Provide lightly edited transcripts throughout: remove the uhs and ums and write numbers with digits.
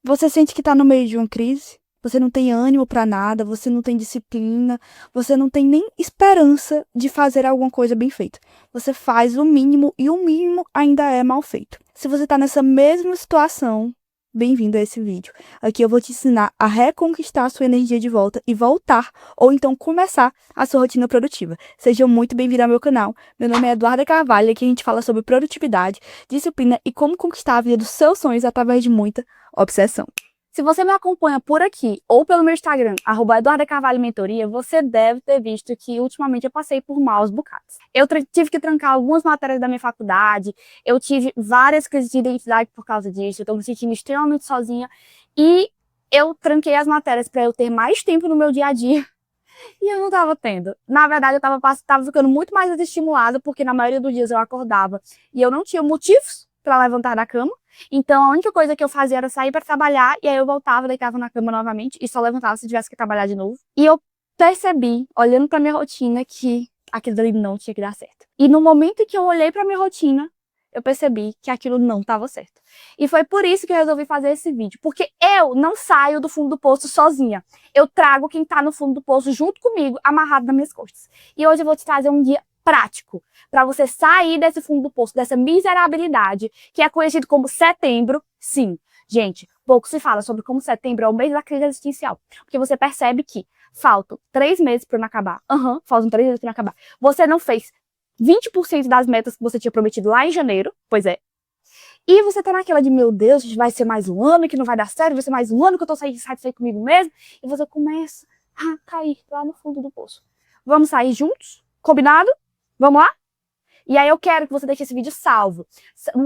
Você sente que tá no meio de uma crise? Você não tem ânimo pra nada, você não tem disciplina, você não tem nem esperança de fazer alguma coisa bem feita. Você faz o mínimo e o mínimo ainda é mal feito. Se você tá nessa mesma situação, bem-vindo a esse vídeo. Aqui eu vou te ensinar a reconquistar a sua energia de volta e voltar, ou então começar a sua rotina produtiva. Seja muito bem-vindo ao meu canal. Meu nome é Eduarda Carvalho e aqui a gente fala sobre produtividade, disciplina e como conquistar a vida dos seus sonhos através de muita obsessão. Se você me acompanha por aqui ou pelo meu Instagram, @EduardaCarvalhoMentoria, você deve ter visto que ultimamente eu passei por maus bocados. Eu tive que trancar algumas matérias da minha faculdade, eu tive várias crises de identidade por causa disso, eu tô me sentindo extremamente sozinha e eu tranquei as matérias para eu ter mais tempo no meu dia a dia e eu não tava tendo. Na verdade, eu tava ficando muito mais desestimulada porque na maioria dos dias eu acordava e eu não tinha motivos para levantar da cama. Então, a única coisa que eu fazia era sair para trabalhar, e aí eu voltava, deitava na cama novamente, e só levantava se tivesse que trabalhar de novo. E eu percebi, olhando para minha rotina, que aquilo ali não tinha que dar certo. E no momento em que eu olhei para minha rotina, eu percebi que aquilo não estava certo. E foi por isso que eu resolvi fazer esse vídeo, porque eu não saio do fundo do poço sozinha. Eu trago quem tá no fundo do poço junto comigo, amarrado nas minhas costas. E hoje eu vou te trazer um guia prático para você sair desse fundo do poço, dessa miserabilidade, que é conhecido como setembro. Sim, gente, pouco se fala sobre como setembro é o mês da crise existencial, porque você percebe que faltam 3 meses para não acabar. Faltam 3 meses para não acabar. Você não fez 20% das metas que você tinha prometido lá em janeiro, pois é. E você tá naquela de, meu Deus, vai ser mais um ano que não vai dar certo, vai ser mais um ano que eu tô satisfeito comigo mesmo, e você começa a cair lá no fundo do poço. Vamos sair juntos? Combinado? Vamos lá? E aí eu quero que você deixe esse vídeo salvo.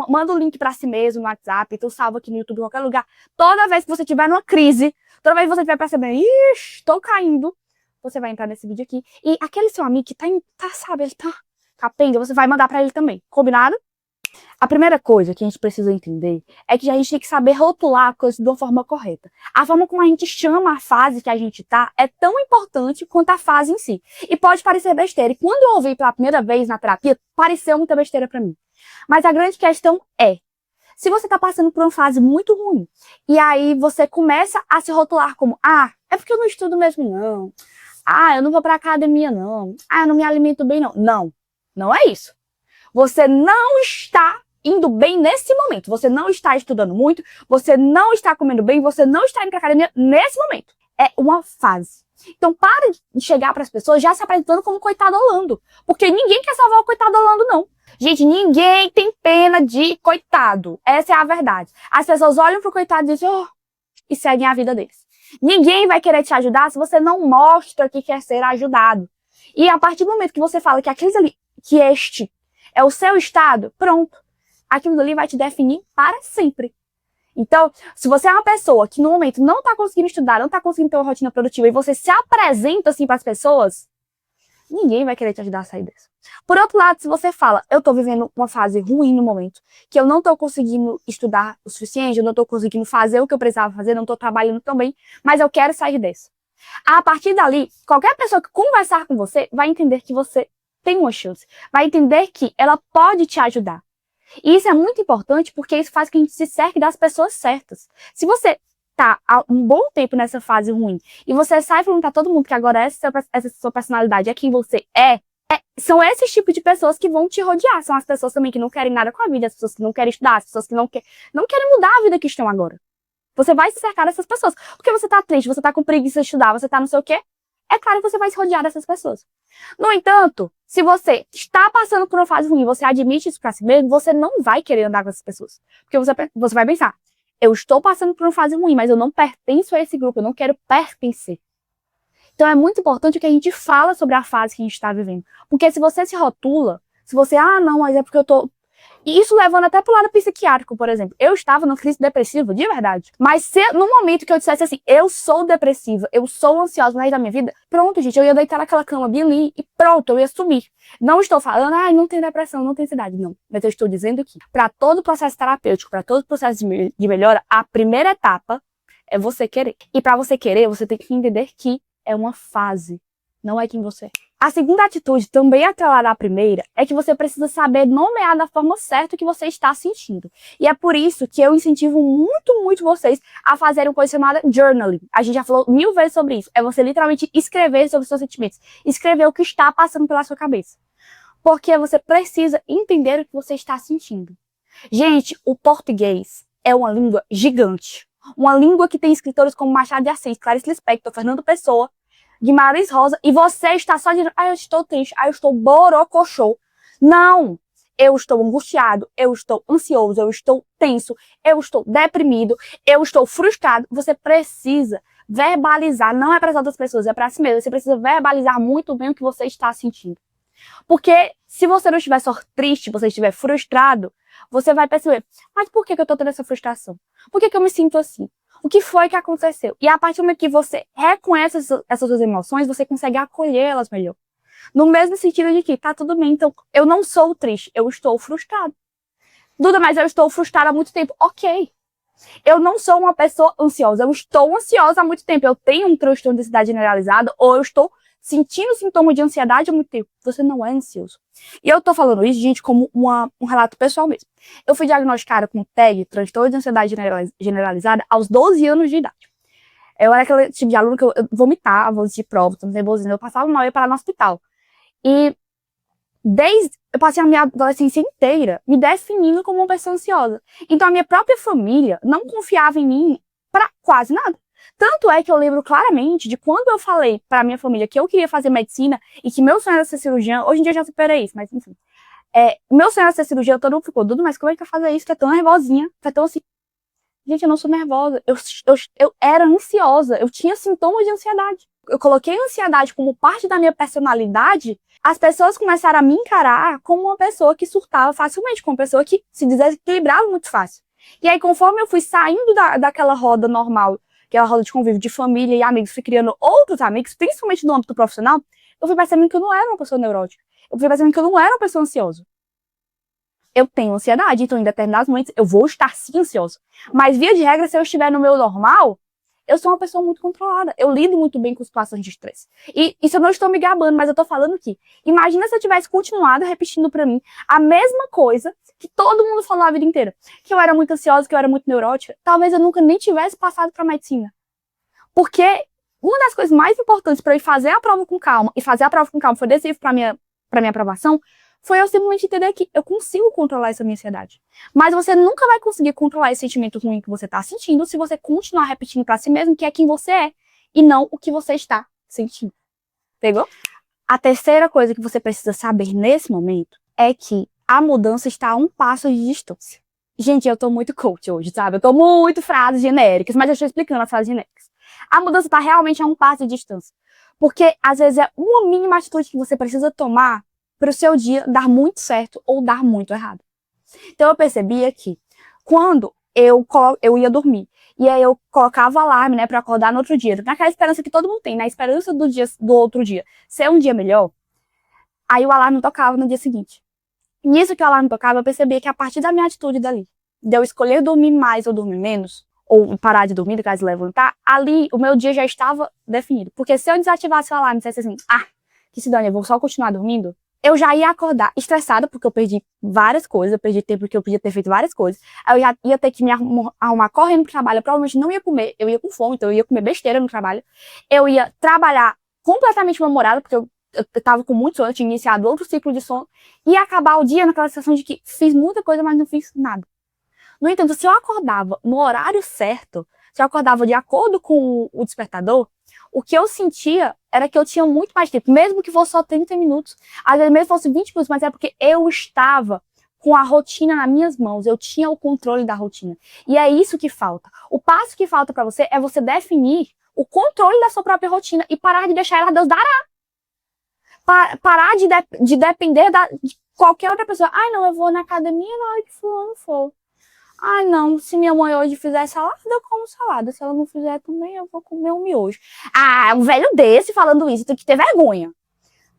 Manda o link pra si mesmo no WhatsApp, então salva aqui no YouTube, em qualquer lugar. Toda vez que você tiver numa crise, toda vez que você estiver percebendo, ixi, tô caindo, você vai entrar nesse vídeo aqui. E aquele seu amigo que sabe, ele tá capenga, você vai mandar pra ele também. Combinado? A primeira coisa que a gente precisa entender é que a gente tem que saber rotular a coisa de uma forma correta. A forma como a gente chama a fase que a gente tá é tão importante quanto a fase em si. E pode parecer besteira. E quando eu ouvi pela primeira vez na terapia, pareceu muita besteira pra mim. Mas a grande questão é, se você tá passando por uma fase muito ruim, e aí você começa a se rotular como, é porque eu não estudo mesmo não. Eu não vou pra academia não. Eu não me alimento bem não. Não, não é isso. Você não está indo bem nesse momento. Você não está estudando muito, você não está comendo bem, você não está indo para academia nesse momento. É uma fase. Então, para de chegar para as pessoas já se apresentando como coitado Orlando. Porque ninguém quer salvar o coitado Orlando, não. Gente, ninguém tem pena de coitado. Essa é a verdade. As pessoas olham pro coitado e dizem, e seguem a vida deles. Ninguém vai querer te ajudar se você não mostra que quer ser ajudado. E a partir do momento que você fala que aqueles ali, que este é o seu estado, pronto. Aquilo ali vai te definir para sempre. Então, se você é uma pessoa que no momento não está conseguindo estudar, não está conseguindo ter uma rotina produtiva e você se apresenta assim para as pessoas, ninguém vai querer te ajudar a sair dessa. Por outro lado, se você fala, eu estou vivendo uma fase ruim no momento, que eu não estou conseguindo estudar o suficiente, eu não estou conseguindo fazer o que eu precisava fazer, não estou trabalhando tão bem, mas eu quero sair dessa. A partir dali, qualquer pessoa que conversar com você vai entender que você tem uma chance, vai entender que ela pode te ajudar. E isso é muito importante porque isso faz que a gente se cerque das pessoas certas. Se você tá há um bom tempo nessa fase ruim e você sai falando pra todo mundo que agora essa sua personalidade é quem você são esses tipos de pessoas que vão te rodear. São as pessoas também que não querem nada com a vida, as pessoas que não querem estudar, as pessoas que não querem mudar a vida que estão agora. Você vai se cercar dessas pessoas. Porque você tá triste, você tá com preguiça de estudar, você tá não sei o quê. É claro que você vai se rodear dessas pessoas. No entanto, se você está passando por uma fase ruim, você admite isso pra si mesmo, você não vai querer andar com essas pessoas. Porque você vai pensar, eu estou passando por uma fase ruim, mas eu não pertenço a esse grupo, eu não quero pertencer. Então é muito importante que a gente fala sobre a fase que a gente está vivendo. Porque se você se rotula, se você, não, mas é porque eu tô... E isso levando até pro lado psiquiátrico, por exemplo. Eu estava numa crise depressiva, de verdade. Mas se no momento que eu dissesse assim, eu sou depressiva, eu sou ansiosa no resto da minha vida, pronto, gente, eu ia deitar naquela cama bem ali e pronto, eu ia sumir. Não estou falando, não tem depressão, não tem ansiedade, não. Mas eu estou dizendo que para todo processo terapêutico, para todo processo de melhora, a primeira etapa é você querer. E para você querer, você tem que entender que é uma fase, não é quem você é. A segunda atitude, também atrelada à primeira, é que você precisa saber nomear da forma certa o que você está sentindo. E é por isso que eu incentivo muito, muito vocês a fazerem uma coisa chamada journaling. A gente já falou 1000 vezes sobre isso. É você literalmente escrever sobre os seus sentimentos. Escrever o que está passando pela sua cabeça. Porque você precisa entender o que você está sentindo. Gente, o português é uma língua gigante. Uma língua que tem escritores como Machado de Assis, Clarice Lispector, Fernando Pessoa, Guimarães Rosa, e você está só dizendo, eu estou triste, eu estou borocochô. Não! Eu estou angustiado, eu estou ansioso, eu estou tenso, eu estou deprimido, eu estou frustrado. Você precisa verbalizar, não é para as outras pessoas, é para si mesmo. Você precisa verbalizar muito bem o que você está sentindo. Porque se você não estiver só triste, você estiver frustrado, você vai perceber, mas por que eu estou tendo essa frustração? Por que eu me sinto assim? O que foi que aconteceu? E a partir do momento que você reconhece essas suas emoções, você consegue acolhê-las melhor. No mesmo sentido de que, tá tudo bem, então eu não sou triste, eu estou frustrado. Duda, mas eu estou frustrada há muito tempo. Ok. Eu não sou uma pessoa ansiosa, eu estou ansiosa há muito tempo. Eu tenho um transtorno de ansiedade generalizada ou eu estou sentindo sintomas de ansiedade há muito tempo. Você não é ansioso. E eu tô falando isso, gente, como um relato pessoal mesmo. Eu fui diagnosticada com TEG, transtorno de ansiedade generalizada, aos 12 anos de idade. Eu era aquele tipo de aluno que eu vomitava antes de prova, nervosinho, eu passava mal e ia parar no hospital. E eu passei a minha adolescência inteira me definindo como uma pessoa ansiosa. Então a minha própria família não confiava em mim pra quase nada. Tanto é que eu lembro claramente de quando eu falei pra minha família que eu queria fazer medicina e que meu sonho era ser cirurgião. Hoje em dia eu já superei isso, mas enfim. Meu sonho era ser cirurgião, todo mundo ficou, Dudu, mas como é que vai fazer isso? Tu é tão nervosinha, tu é tão assim. Gente, eu não sou nervosa. Eu era ansiosa, eu tinha sintomas de ansiedade. Eu coloquei a ansiedade como parte da minha personalidade. As pessoas começaram a me encarar como uma pessoa que surtava facilmente, como uma pessoa que se desequilibrava muito fácil. E aí, conforme eu fui saindo daquela roda normal, aquela roda de convívio de família e amigos, fui criando outros amigos, principalmente no âmbito profissional, eu fui percebendo que eu não era uma pessoa neurótica. Eu fui percebendo que eu não era uma pessoa ansiosa. Eu tenho ansiedade, então em determinados momentos eu vou estar sim ansiosa. Mas, via de regra, se eu estiver no meu normal, eu sou uma pessoa muito controlada. Eu lido muito bem com situações de estresse. E isso eu não estou me gabando, mas eu tô falando que, imagina se eu tivesse continuado repetindo pra mim a mesma coisa que todo mundo falou a vida inteira. Que eu era muito ansiosa, que eu era muito neurótica. Talvez eu nunca nem tivesse passado pra medicina. Porque uma das coisas mais importantes pra eu fazer a prova com calma, e fazer a prova com calma foi decisivo pra minha aprovação, foi eu simplesmente entender que eu consigo controlar essa minha ansiedade. Mas você nunca vai conseguir controlar esse sentimento ruim que você tá sentindo se você continuar repetindo pra si mesmo que é quem você é e não o que você está sentindo. Pegou? A terceira coisa que você precisa saber nesse momento é que a mudança está a um passo de distância. Gente, eu tô muito coach hoje, sabe? Eu tô muito frases genéricas, mas eu estou explicando as frases genéricas. A mudança tá realmente a um passo de distância. Porque, às vezes, é uma mínima atitude que você precisa tomar para o seu dia dar muito certo ou dar muito errado. Então eu percebia que quando eu ia dormir e aí eu colocava o alarme, né, para acordar no outro dia, naquela esperança que todo mundo tem, na esperança do outro dia ser um dia melhor, aí o alarme tocava no dia seguinte. Nisso que o alarme tocava, eu percebia que a partir da minha atitude dali, de eu escolher dormir mais ou dormir menos, ou parar de dormir, no caso de levantar, ali o meu dia já estava definido. Porque se eu desativasse o alarme e dissesse assim, que se dane, eu vou só continuar dormindo, eu já ia acordar estressada, porque eu perdi várias coisas, eu perdi tempo porque eu podia ter feito várias coisas. Aí eu já ia ter que me arrumar correndo pro trabalho, eu provavelmente não ia comer, eu ia com fome, então eu ia comer besteira no trabalho. Eu ia trabalhar completamente mal-humorada, porque eu tava com muito sono, eu tinha iniciado outro ciclo de sono, e ia acabar o dia naquela sensação de que fiz muita coisa, mas não fiz nada. No entanto, se eu acordava no horário certo, se eu acordava de acordo com o despertador, o que eu sentia era que eu tinha muito mais tempo, mesmo que fosse só 30 minutos, às vezes mesmo fosse 20 minutos, mas é porque eu estava com a rotina nas minhas mãos, eu tinha o controle da rotina. E é isso que falta. O passo que falta pra você é você definir o controle da sua própria rotina e parar de deixar ela Deus dará. Parar de depender de qualquer outra pessoa. Ai, não, eu vou na academia na hora que fulano for. Ai, não, se minha mãe hoje fizer salada, eu como salada. Se ela não fizer também, eu vou comer um miojo. Um velho desse falando isso, tem que ter vergonha.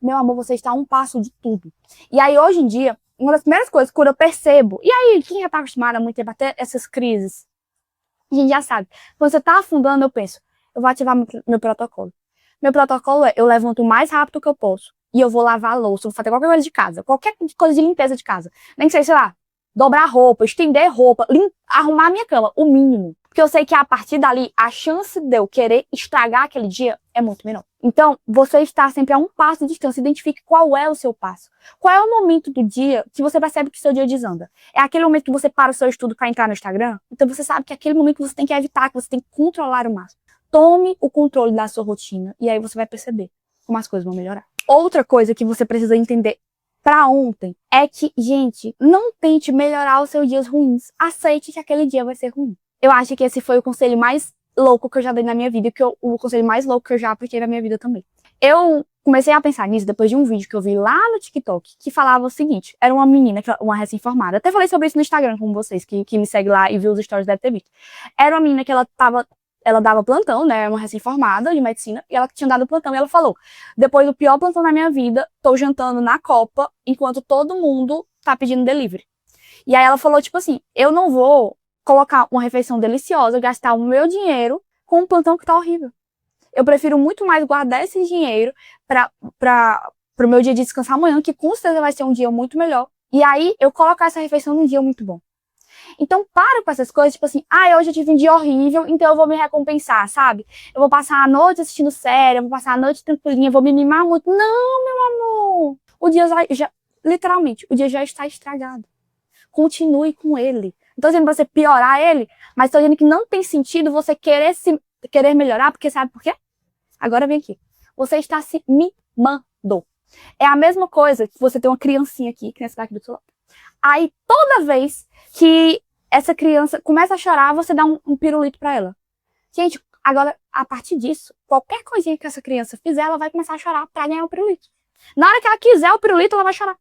Meu amor, você está a um passo de tudo. E aí, hoje em dia, uma das primeiras coisas que eu percebo, e aí, quem já tá acostumado há muito tempo a ter essas crises, a gente já sabe. Quando você tá afundando, eu penso, eu vou ativar meu protocolo. Meu protocolo é, eu levanto o mais rápido que eu posso. e eu vou lavar a louça, vou fazer qualquer coisa de casa, qualquer coisa de limpeza de casa. Nem que seja, sei lá, dobrar roupa, estender roupa, arrumar a minha cama, o mínimo. Porque eu sei que a partir dali, a chance de eu querer estragar aquele dia é muito menor. Então, você está sempre a um passo de distância. Identifique qual é o seu passo. Qual é o momento do dia que você percebe que seu dia desanda? É aquele momento que você para o seu estudo para entrar no Instagram? Então, você sabe que é aquele momento que você tem que evitar, que você tem que controlar o máximo. Tome o controle da sua rotina e aí você vai perceber como as coisas vão melhorar. Outra coisa que você precisa entender pra ontem é que, gente, não tente melhorar os seus dias ruins. Aceite que aquele dia vai ser ruim. Eu acho que esse foi o conselho mais louco que eu já dei na minha vida e o conselho mais louco que eu já apliquei na minha vida também. Eu comecei a pensar nisso depois de um vídeo que eu vi lá no TikTok que falava o seguinte, era uma menina, uma recém-formada, até falei sobre isso no Instagram com vocês, que me segue lá e viu os stories deve ter visto. Era uma menina que ela dava plantão, né, uma recém-formada de medicina, e ela tinha dado plantão, e ela falou, depois do pior plantão da minha vida, tô jantando na Copa, enquanto todo mundo tá pedindo delivery. E aí ela falou, tipo assim, eu não vou colocar uma refeição deliciosa, gastar o meu dinheiro com um plantão que tá horrível. Eu prefiro muito mais guardar esse dinheiro pro meu dia de descansar amanhã, que com certeza vai ser um dia muito melhor. E aí, eu colocar essa refeição num dia muito bom. Então, para com essas coisas, tipo assim, hoje eu tive um dia horrível, então eu vou me recompensar, sabe? Eu vou passar a noite assistindo série, eu vou passar a noite tranquilinha, vou me mimar muito. Não, meu amor! O dia literalmente, o dia já está estragado. Continue com ele. Não tô dizendo pra você piorar ele, mas tô dizendo que não tem sentido você querer melhorar, porque sabe por quê? Agora vem aqui. Você está se mimando. É a mesma coisa que você tem uma criancinha aqui, criança daqui do seu lado. Aí, toda vez que essa criança começa a chorar, você dá um pirulito pra ela. Gente, agora, a partir disso, qualquer coisinha que essa criança fizer, ela vai começar a chorar pra ganhar o pirulito. Na hora que ela quiser o pirulito, ela vai chorar.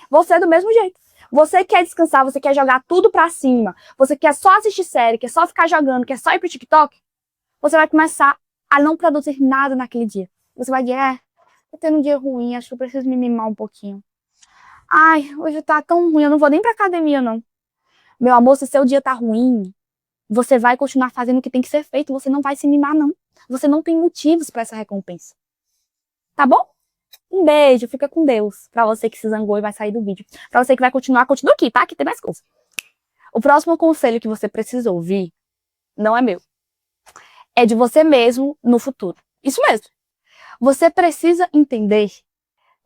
Você é do mesmo jeito. Você quer descansar, você quer jogar tudo pra cima, você quer só assistir série, quer só ficar jogando, quer só ir pro TikTok, você vai começar a não produzir nada naquele dia. Você vai dizer, tô tendo um dia ruim, acho que eu preciso me mimar um pouquinho. Ai, hoje tá tão ruim, eu não vou nem pra academia, não. Meu amor, se seu dia tá ruim, você vai continuar fazendo o que tem que ser feito, você não vai se mimar, não. Você não tem motivos pra essa recompensa. Tá bom? Um beijo, fica com Deus. Pra você que se zangou e vai sair do vídeo. Pra você que vai continuar, continua aqui, tá? Que tem mais coisa. O próximo conselho que você precisa ouvir não é meu. É de você mesmo no futuro. Isso mesmo. Você precisa entender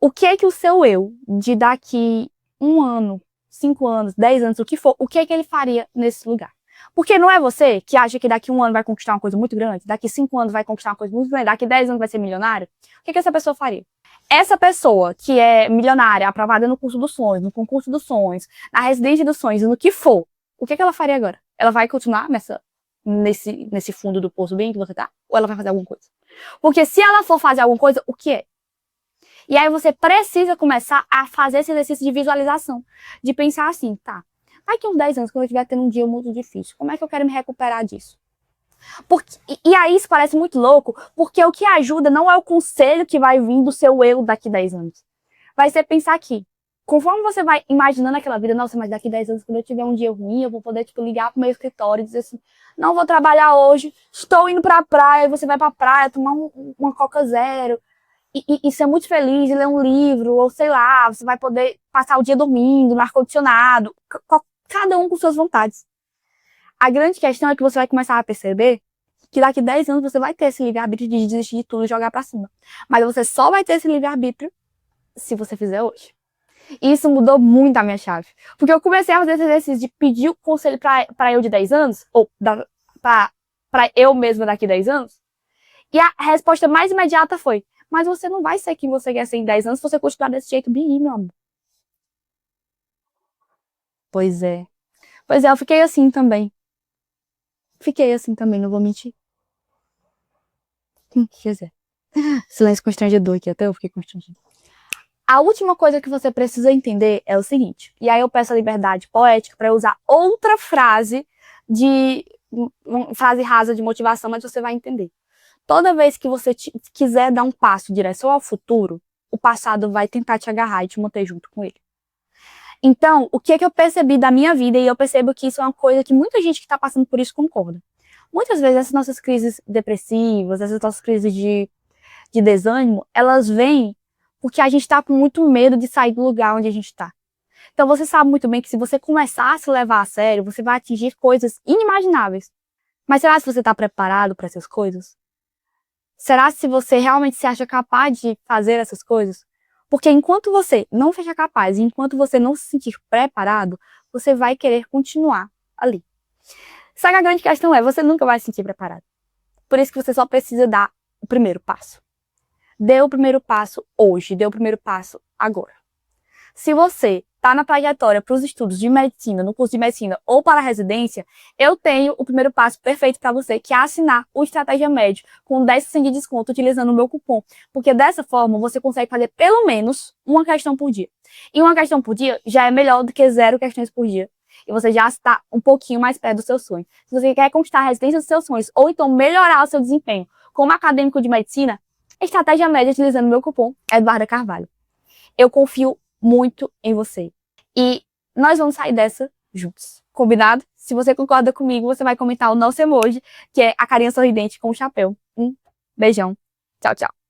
o que é que o seu eu, de daqui 1 ano, 5 anos, 10 anos, o que for, o que é que ele faria nesse lugar. Porque não é você que acha que daqui 1 ano vai conquistar uma coisa muito grande, daqui 5 anos vai conquistar uma coisa muito grande, daqui 10 anos vai ser milionário. O que é que essa pessoa faria? Essa pessoa que é milionária, aprovada no curso dos sonhos, no concurso dos sonhos, na residência dos sonhos, no que for, o que é que ela faria agora? Ela vai continuar nesse fundo do poço bem que você tá? Ou ela vai fazer alguma coisa? Porque se ela for fazer alguma coisa, o que é? E aí você precisa começar a fazer esse exercício de visualização. De pensar assim, tá, daqui uns 10 anos, quando eu estiver tendo um dia muito difícil, como é que eu quero me recuperar disso? E aí isso parece muito louco, porque o que ajuda não é o conselho que vai vir do seu eu daqui 10 anos. Vai ser pensar aqui. Conforme você vai imaginando aquela vida, nossa, mas daqui 10 anos, quando eu tiver um dia ruim, eu vou poder, tipo, ligar pro meu escritório e dizer assim, não vou trabalhar hoje, estou indo pra praia, e você vai pra praia, tomar uma Coca Zero, e ser muito feliz, e ler um livro, ou sei lá, você vai poder passar o dia dormindo, no ar-condicionado, cada um com suas vontades. A grande questão é que você vai começar a perceber que daqui 10 anos você vai ter esse livre-arbítrio de desistir de tudo e jogar pra cima. Mas você só vai ter esse livre-arbítrio se você fizer hoje. E isso mudou muito a minha chave. Porque eu comecei a fazer esse exercício de pedir o conselho pra eu de 10 anos, ou pra eu mesma daqui 10 anos, e a resposta mais imediata foi, mas você não vai ser quem você quer ser em 10 anos se você continuar desse jeito bem, meu amor. Pois é. Pois é, eu fiquei assim também. Fiquei assim também, não vou mentir. Quer dizer, silêncio constrangedor aqui, até eu fiquei constrangido. A última coisa que você precisa entender é o seguinte, e aí eu peço a liberdade poética para usar outra frase frase rasa de motivação, mas você vai entender. Toda vez que você quiser dar um passo em direção ao futuro, o passado vai tentar te agarrar e te manter junto com ele. Então, o que é que eu percebi da minha vida, e eu percebo que isso é uma coisa que muita gente que está passando por isso concorda. Muitas vezes essas nossas crises depressivas, essas nossas crises de desânimo, elas vêm Porque a gente tá com muito medo de sair do lugar onde a gente tá. Então você sabe muito bem que se você começar a se levar a sério, você vai atingir coisas inimagináveis. Mas será se você tá preparado para essas coisas? Será se você realmente se acha capaz de fazer essas coisas? Porque enquanto você não seja capaz, enquanto você não se sentir preparado, você vai querer continuar ali. Só que a grande questão é, você nunca vai se sentir preparado. Por isso que você só precisa dar o primeiro passo. Dê o primeiro passo hoje, dê o primeiro passo agora. Se você está na trajetória para os estudos de medicina, no curso de medicina ou para a residência, eu tenho o primeiro passo perfeito para você, que é assinar o Estratégia Med com 10% de desconto utilizando o meu cupom. Porque dessa forma você consegue fazer pelo menos uma questão por dia. E uma questão por dia já é melhor do que 0 questões por dia. E você já está um pouquinho mais perto do seu sonho. Se você quer conquistar a residência dos seus sonhos ou então melhorar o seu desempenho como acadêmico de medicina, Estratégia Média utilizando o meu cupom Eduarda Carvalho. Eu confio muito em você. E nós vamos sair dessa juntos. Combinado? Se você concorda comigo, você vai comentar o nosso emoji, que é a carinha sorridente com o chapéu. Beijão. Tchau, tchau.